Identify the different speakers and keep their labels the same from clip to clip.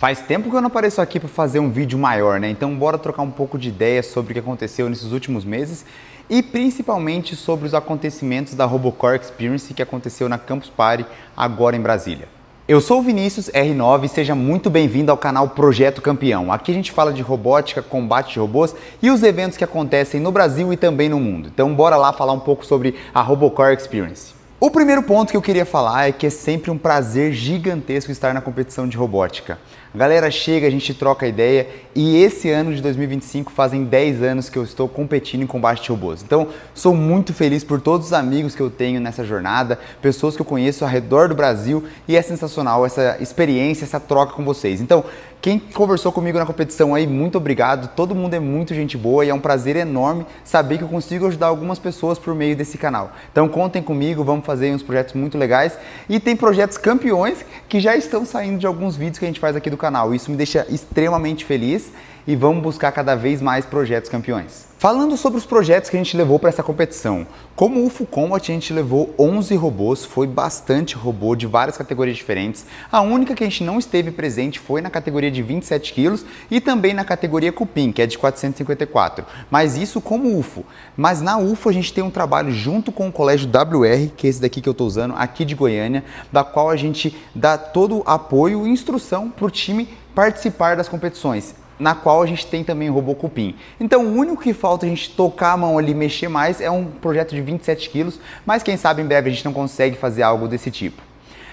Speaker 1: Faz tempo que eu não apareço aqui para fazer um vídeo maior, né? Então bora trocar um pouco de ideias sobre o que aconteceu nesses últimos meses e principalmente sobre os acontecimentos da RoboCore Experience que aconteceu na Campus Party agora em Brasília. Eu sou o Vinícius R9 e seja muito bem-vindo ao canal Projeto Campeão. Aqui a gente fala de robótica, combate de robôs e os eventos que acontecem no Brasil e também no mundo. Então bora lá falar um pouco sobre a RoboCore Experience. O primeiro ponto que eu queria falar é que é sempre um prazer gigantesco estar na competição de robótica. A galera chega, a gente troca ideia e esse ano de 2025 fazem 10 anos que eu estou competindo em combate de robôs. Então, sou muito feliz por todos os amigos que eu tenho nessa jornada, pessoas que eu conheço ao redor do Brasil e é sensacional essa experiência, essa troca com vocês. Então, quem conversou comigo na competição aí, muito obrigado, todo mundo é muito gente boa e é um prazer enorme saber que eu consigo ajudar algumas pessoas por meio desse canal. Então contem comigo, vamos fazer uns projetos muito legais e tem projetos campeões que já estão saindo de alguns vídeos que a gente faz aqui do canal. Isso me deixa extremamente feliz e vamos buscar cada vez mais projetos campeões. Falando sobre os projetos que a gente levou para essa competição, como o UFO Combat a gente levou 11 robôs, foi bastante robô de várias categorias diferentes. A única que a gente não esteve presente foi na categoria de 27 quilos e também na categoria Cupim, que é de 454. Mas isso como UFO. Mas na UFO a gente tem um trabalho junto com o Colégio WR, que é esse daqui que eu estou usando, aqui de Goiânia, da qual a gente dá todo o apoio e instrução para o time participar das competições, na qual a gente tem também o robô Cupim. Então o único que falta a gente tocar a mão ali, mexer mais, é um projeto de 27 quilos, mas quem sabe em breve a gente não consegue fazer algo desse tipo.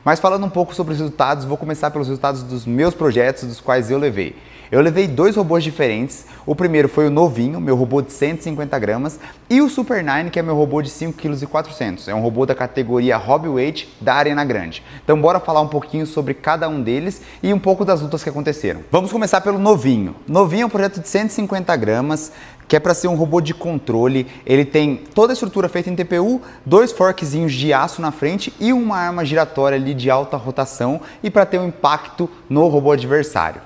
Speaker 1: Mas falando um pouco sobre os resultados, vou começar pelos resultados dos meus projetos, dos quais eu levei. Eu levei dois robôs diferentes, o primeiro foi o Novinho, meu robô de 150 gramas, e o Super 9, que é meu robô de 5,4 kg. É um robô da categoria Hobby da Arena Grande. Então bora falar um pouquinho sobre cada um deles e um pouco das lutas que aconteceram. Vamos começar pelo Novinho. Novinho é um projeto de 150 gramas, que é para ser um robô de controle. Ele tem toda a estrutura feita em TPU, dois forkzinhos de aço na frente e uma arma giratória ali de alta rotação e para ter um impacto no robô adversário.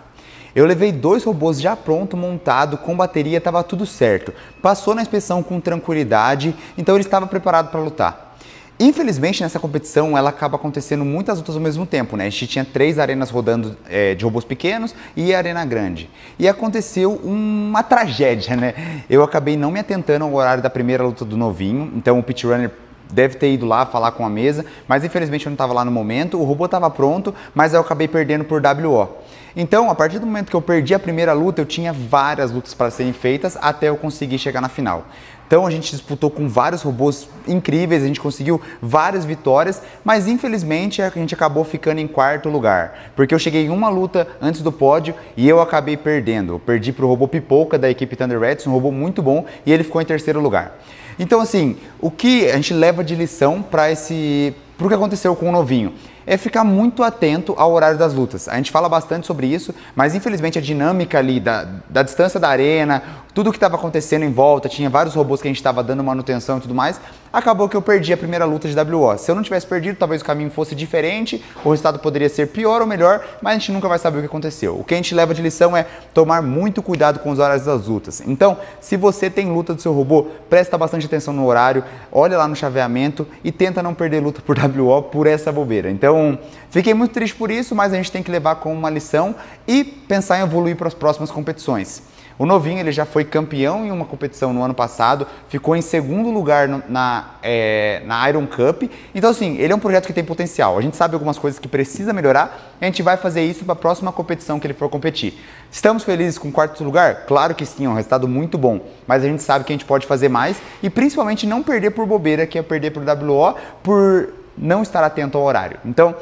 Speaker 1: Eu levei dois robôs já pronto, montado, com bateria, estava tudo certo. Passou na inspeção com tranquilidade, então ele estava preparado para lutar. Infelizmente, nessa competição, ela acaba acontecendo muitas lutas ao mesmo tempo, né? A gente tinha 3 arenas rodando de robôs pequenos e a arena grande. E aconteceu uma tragédia, né? Eu acabei não me atentando ao horário da primeira luta do Novinho, então o pit runner deve ter ido lá falar com a mesa, mas infelizmente eu não estava lá no momento, o robô estava pronto, mas eu acabei perdendo por WO. Então, a partir do momento que eu perdi a primeira luta, eu tinha várias lutas para serem feitas até eu conseguir chegar na final. Então a gente disputou com vários robôs incríveis, a gente conseguiu várias vitórias, mas infelizmente a gente acabou ficando em quarto lugar, porque eu cheguei em uma luta antes do pódio e eu acabei perdendo. Eu perdi para o robô Pipoca da equipe Thunder Reds, um robô muito bom, e ele ficou em terceiro lugar. Então assim, o que a gente leva de lição para o que aconteceu com o Novinho? É ficar muito atento ao horário das lutas. A gente fala bastante sobre isso, mas infelizmente a dinâmica ali da distância da arena, tudo o que estava acontecendo em volta, tinha vários robôs que a gente estava dando manutenção e tudo mais, acabou que eu perdi a primeira luta de WO. Se eu não tivesse perdido, talvez o caminho fosse diferente, o resultado poderia ser pior ou melhor, mas a gente nunca vai saber o que aconteceu. O que a gente leva de lição é tomar muito cuidado com os horários das lutas. Então, se você tem luta do seu robô, presta bastante atenção no horário, olha lá no chaveamento e tenta não perder luta por WO por essa bobeira. Então, fiquei muito triste por isso, mas a gente tem que levar como uma lição e pensar em evoluir para as próximas competições. O Novinho ele já foi campeão em uma competição no ano passado, ficou em segundo lugar na Iron Cup. Então assim, ele é um projeto que tem potencial. A gente sabe algumas coisas que precisa melhorar e a gente vai fazer isso para a próxima competição que ele for competir. Estamos felizes com o quarto lugar? Claro que sim, é um resultado muito bom. Mas a gente sabe que a gente pode fazer mais e principalmente não perder por bobeira, que é perder por WO, por não estar atento ao horário. Então,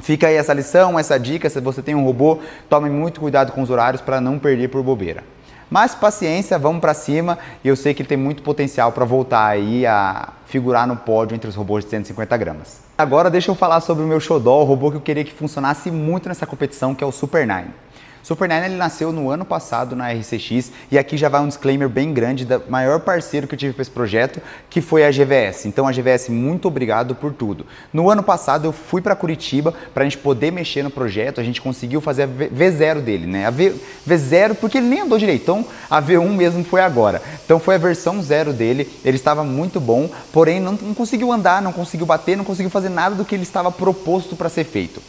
Speaker 1: fica aí essa lição, essa dica. Se você tem um robô, tome muito cuidado com os horários para não perder por bobeira. Mas paciência, vamos para cima e eu sei que ele tem muito potencial para voltar aí a figurar no pódio entre os robôs de 150 gramas. Agora deixa eu falar sobre o meu xodó, o robô que eu queria que funcionasse muito nessa competição, que é o Super 9. Super 9 ele nasceu no ano passado na RCX e aqui já vai um disclaimer bem grande do maior parceiro que eu tive para esse projeto, que foi a GVS. Então a GVS, muito obrigado por tudo. No ano passado eu fui para Curitiba para a gente poder mexer no projeto, a gente conseguiu fazer a V0 dele, né? A V0 porque ele nem andou direito, então a V1 mesmo foi agora. Então foi a versão 0 dele, ele estava muito bom, porém não conseguiu andar, não conseguiu bater, não conseguiu fazer nada do que ele estava proposto para ser feito.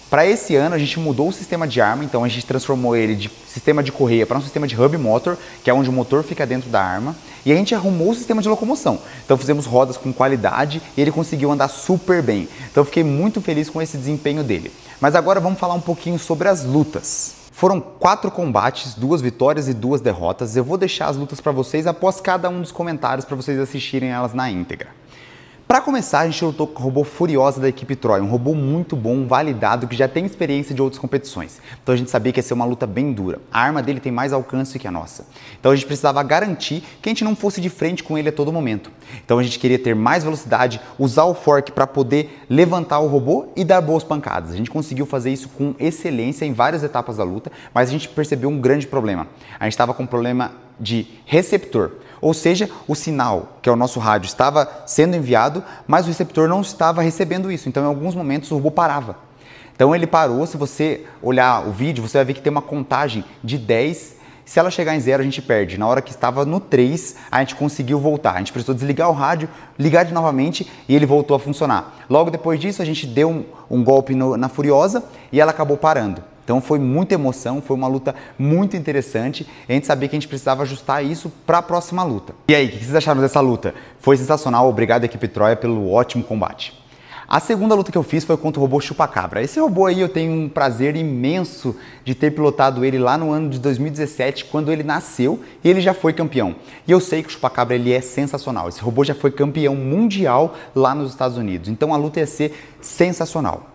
Speaker 1: Para esse ano a gente mudou o sistema de arma, então a gente transformou ele de sistema de correia para um sistema de hub motor, que é onde o motor fica dentro da arma, e a gente arrumou o sistema de locomoção. Então fizemos rodas com qualidade e ele conseguiu andar super bem. Então eu fiquei muito feliz com esse desempenho dele. Mas agora vamos falar um pouquinho sobre as lutas. Foram 4 combates, 2 vitórias e 2 derrotas. Eu vou deixar as lutas para vocês após cada um dos comentários para vocês assistirem elas na íntegra. Para começar, a gente lutou com o robô Furiosa da equipe Troy, um robô muito bom, validado, que já tem experiência de outras competições. Então a gente sabia que ia ser uma luta bem dura. A arma dele tem mais alcance que a nossa. Então a gente precisava garantir que a gente não fosse de frente com ele a todo momento. Então a gente queria ter mais velocidade, usar o fork para poder levantar o robô e dar boas pancadas. A gente conseguiu fazer isso com excelência em várias etapas da luta, mas a gente percebeu um grande problema. A gente estava com um problema de receptor. Ou seja, o sinal, que é o nosso rádio, estava sendo enviado, mas o receptor não estava recebendo isso. Então, em alguns momentos, o robô parava. Então, ele parou. Se você olhar o vídeo, você vai ver que tem uma contagem de 10. Se ela chegar em 0, a gente perde. Na hora que estava no 3, a gente conseguiu voltar. A gente precisou desligar o rádio, ligar de novamente e ele voltou a funcionar. Logo depois disso, a gente deu um golpe na Furiosa e ela acabou parando. Então foi muita emoção, foi uma luta muito interessante. A gente sabia que a gente precisava ajustar isso para a próxima luta. E aí, o que vocês acharam dessa luta? Foi sensacional, obrigado equipe Troia pelo ótimo combate. A segunda luta que eu fiz foi contra o robô Chupacabra. Esse robô aí eu tenho um prazer imenso de ter pilotado ele lá no ano de 2017, quando ele nasceu e ele já foi campeão. E eu sei que o Chupacabra ele é sensacional. Esse robô já foi campeão mundial lá nos Estados Unidos. Então a luta ia ser sensacional.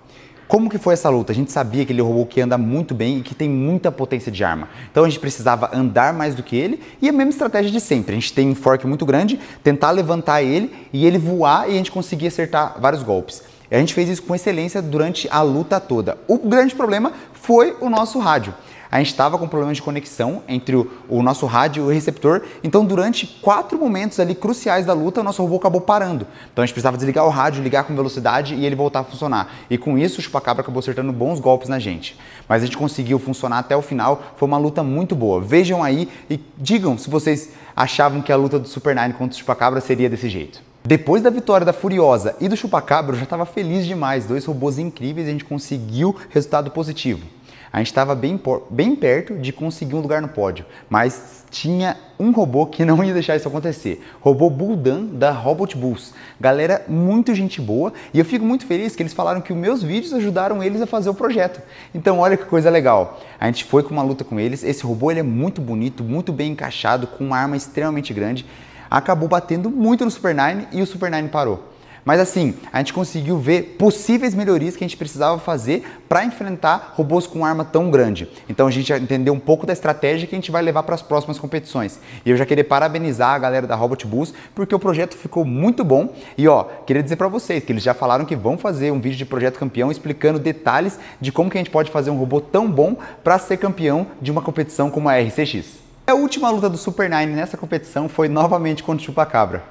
Speaker 1: Como que foi essa luta? A gente sabia que ele é um robô que anda muito bem e que tem muita potência de arma. Então a gente precisava andar mais do que ele e a mesma estratégia de sempre. A gente tem um fork muito grande, tentar levantar ele e ele voar e a gente conseguir acertar vários golpes. A gente fez isso com excelência durante a luta toda. O grande problema foi o nosso rádio. A gente estava com problema de conexão entre o nosso rádio e o receptor, então durante 4 momentos ali cruciais da luta, o nosso robô acabou parando. Então a gente precisava desligar o rádio, ligar com velocidade e ele voltar a funcionar. E com isso o Chupacabra acabou acertando bons golpes na gente. Mas a gente conseguiu funcionar até o final, foi uma luta muito boa. Vejam aí e digam se vocês achavam que a luta do Super 9 contra o Chupacabra seria desse jeito. Depois da vitória da Furiosa e do Chupacabra, eu já estava feliz demais. 2 robôs incríveis e a gente conseguiu resultado positivo. A gente estava bem perto de conseguir um lugar no pódio, mas tinha um robô que não ia deixar isso acontecer. Robô Buldan da Robot Bulls. Galera, muito gente boa e eu fico muito feliz que eles falaram que os meus vídeos ajudaram eles a fazer o projeto. Então olha que coisa legal. A gente foi com uma luta com eles. Esse robô ele é muito bonito, muito bem encaixado, com uma arma extremamente grande. Acabou batendo muito no Super 9 e o Super 9 parou. Mas assim, a gente conseguiu ver possíveis melhorias que a gente precisava fazer para enfrentar robôs com arma tão grande. Então a gente já entendeu um pouco da estratégia que a gente vai levar para as próximas competições. E eu já queria parabenizar a galera da Robot Bulls porque o projeto ficou muito bom. E ó, queria dizer para vocês que eles já falaram que vão fazer um vídeo de projeto campeão explicando detalhes de como que a gente pode fazer um robô tão bom para ser campeão de uma competição como a RCX. A última luta do Super 9 nessa competição foi novamente contra o Chupacabra.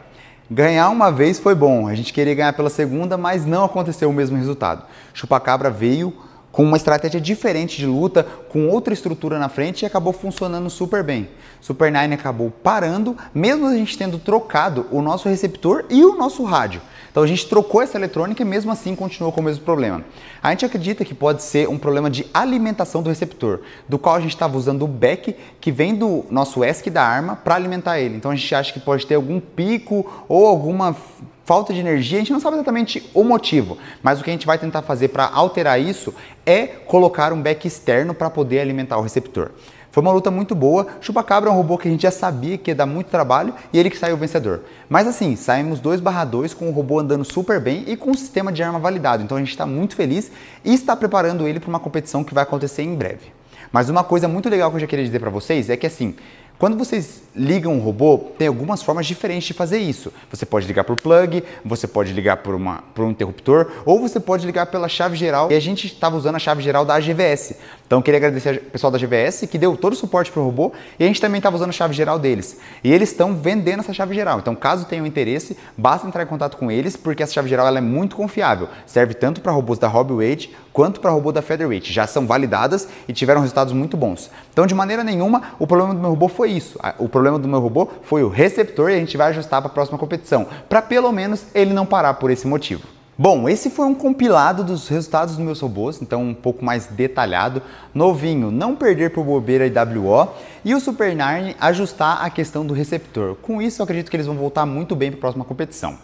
Speaker 1: Ganhar uma vez foi bom, a gente queria ganhar pela segunda, mas não aconteceu o mesmo resultado. Chupacabra veio com uma estratégia diferente de luta, com outra estrutura na frente e acabou funcionando super bem. Super 9 acabou parando, mesmo a gente tendo trocado o nosso receptor e o nosso rádio. Então a gente trocou essa eletrônica e mesmo assim continuou com o mesmo problema. A gente acredita que pode ser um problema de alimentação do receptor, do qual a gente estava usando o back que vem do nosso ESC da arma para alimentar ele. Então a gente acha que pode ter algum pico ou alguma falta de energia, a gente não sabe exatamente o motivo, mas o que a gente vai tentar fazer para alterar isso é colocar um back externo para poder alimentar o receptor. Foi uma luta muito boa. Chupacabra é um robô que a gente já sabia que ia dar muito trabalho e ele que saiu vencedor. Mas assim, saímos 2/2 com o robô andando super bem e com um sistema de arma validado. Então a gente está muito feliz e está preparando ele para uma competição que vai acontecer em breve. Mas uma coisa muito legal que eu já queria dizer para vocês é que assim, quando vocês ligam um robô, tem algumas formas diferentes de fazer isso. Você pode ligar por plug, você pode ligar por um interruptor, ou você pode ligar pela chave geral. E a gente estava usando a chave geral da AGVS. Então eu queria agradecer ao pessoal da AGVS que deu todo o suporte para o robô e a gente também estava usando a chave geral deles. E eles estão vendendo essa chave geral. Então caso tenham interesse, basta entrar em contato com eles, porque essa chave geral ela é muito confiável. Serve tanto para robôs da Hobby quanto para robô da Featherweight. Já são validadas e tiveram resultados muito bons. Então de maneira nenhuma o problema do meu robô foi isso. O problema do meu robô foi o receptor e a gente vai ajustar para a próxima competição, para pelo menos ele não parar por esse motivo. Bom, esse foi um compilado dos resultados dos meus robôs, então um pouco mais detalhado. Novinho, não perder por bobeira IWO, e o Super Narn ajustar a questão do receptor. Com isso, eu acredito que eles vão voltar muito bem para a próxima competição.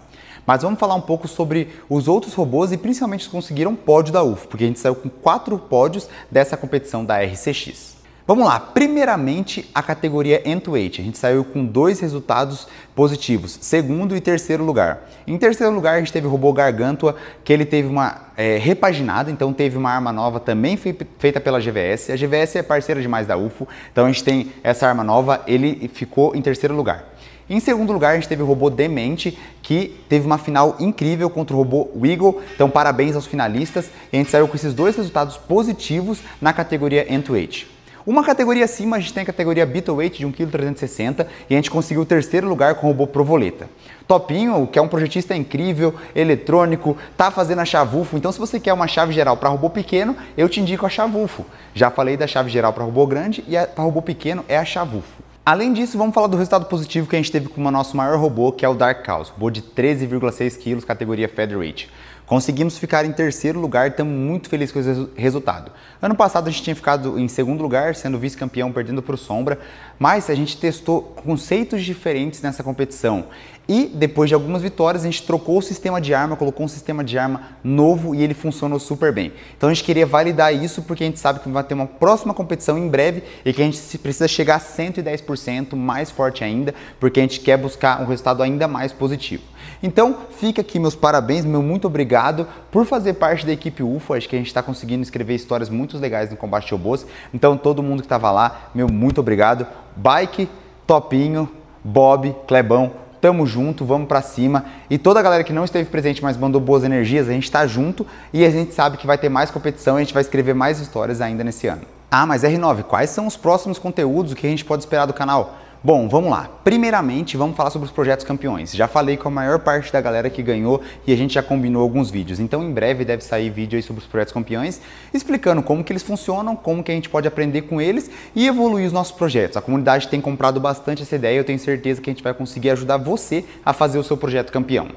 Speaker 1: Mas vamos falar um pouco sobre os outros robôs e principalmente os que conseguiram pódio da UFO, porque a gente saiu com 4 pódios dessa competição da RCX. Vamos lá, primeiramente a categoria End-to-Weight, a gente saiu com 2 resultados positivos, segundo e terceiro lugar. Em terceiro lugar a gente teve o robô Gargantua, que ele teve uma repaginada, então teve uma arma nova também feita pela GVS. A GVS é parceira demais da UFO, então a gente tem essa arma nova, ele ficou em terceiro lugar. Em segundo lugar, a gente teve o robô Demente, que teve uma final incrível contra o robô Wiggle, então parabéns aos finalistas. E a gente saiu com esses 2 resultados positivos na categoria End-to-Weight. Uma categoria acima, a gente tem a categoria Beetleweight de 1,360 kg e a gente conseguiu o terceiro lugar com o robô Provoleta. Topinho, que é um projetista incrível, eletrônico, tá fazendo a chave UFO, então se você quer uma chave geral para robô pequeno, eu te indico a chave UFO. Já falei da chave geral para robô grande e para robô pequeno é a chave UFO. Além disso, vamos falar do resultado positivo que a gente teve com o nosso maior robô, que é o Dark Chaos, robô de 13,6 kg, categoria Featherweight. Conseguimos ficar em terceiro lugar, estamos muito felizes com esse resultado. Ano passado a gente tinha ficado em segundo lugar, sendo vice-campeão, perdendo para o Sombra, mas a gente testou conceitos diferentes nessa competição. E depois de algumas vitórias, a gente trocou o sistema de arma, colocou um sistema de arma novo e ele funcionou super bem. Então a gente queria validar isso porque a gente sabe que vai ter uma próxima competição em breve e que a gente precisa chegar a 110%, mais forte ainda, porque a gente quer buscar um resultado ainda mais positivo. Então fica aqui meus parabéns, meu muito obrigado por fazer parte da equipe UFO. Acho que a gente está conseguindo escrever histórias muito legais no combate de robôs. Então todo mundo que estava lá, meu muito obrigado. Bike, Topinho, Bob, Clebão, tamo junto, vamos pra cima. E toda a galera que não esteve presente, mas mandou boas energias, a gente tá junto e a gente sabe que vai ter mais competição e a gente vai escrever mais histórias ainda nesse ano. Ah, mas R9, quais são os próximos conteúdos, o que a gente pode esperar do canal? Bom, vamos lá. Primeiramente, vamos falar sobre os projetos campeões. Já falei com a maior parte da galera que ganhou e a gente já combinou alguns vídeos. Então, em breve deve sair vídeo aí sobre os projetos campeões, explicando como que eles funcionam, como que a gente pode aprender com eles e evoluir os nossos projetos. A comunidade tem comprado bastante essa ideia e eu tenho certeza que a gente vai conseguir ajudar você a fazer o seu projeto campeão.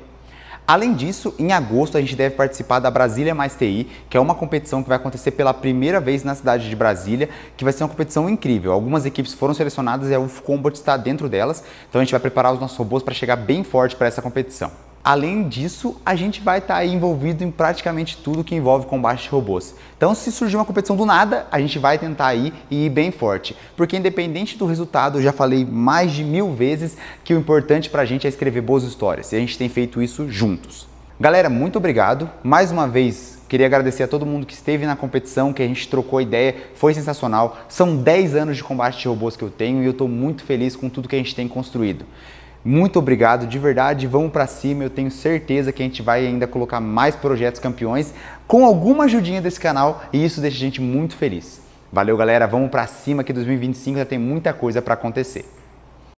Speaker 1: Além disso, em agosto a gente deve participar da Brasília Mais TI, que é uma competição que vai acontecer pela primeira vez na cidade de Brasília, que vai ser uma competição incrível. Algumas equipes foram selecionadas e a UFO Combat está dentro delas, então a gente vai preparar os nossos robôs para chegar bem forte para essa competição. Além disso, a gente vai estar aí envolvido em praticamente tudo que envolve combate de robôs. Então, se surgir uma competição do nada, a gente vai tentar ir e ir bem forte. Porque independente do resultado, eu já falei mais de 1000 vezes que o importante pra gente é escrever boas histórias. E a gente tem feito isso juntos. Galera, muito obrigado. Mais uma vez, queria agradecer a todo mundo que esteve na competição, que a gente trocou ideia, foi sensacional. São 10 anos de combate de robôs que eu tenho e eu estou muito feliz com tudo que a gente tem construído. Muito obrigado, de verdade, vamos pra cima, eu tenho certeza que a gente vai ainda colocar mais projetos campeões com alguma ajudinha desse canal e isso deixa a gente muito feliz. Valeu galera, vamos pra cima que 2025 já tem muita coisa pra acontecer.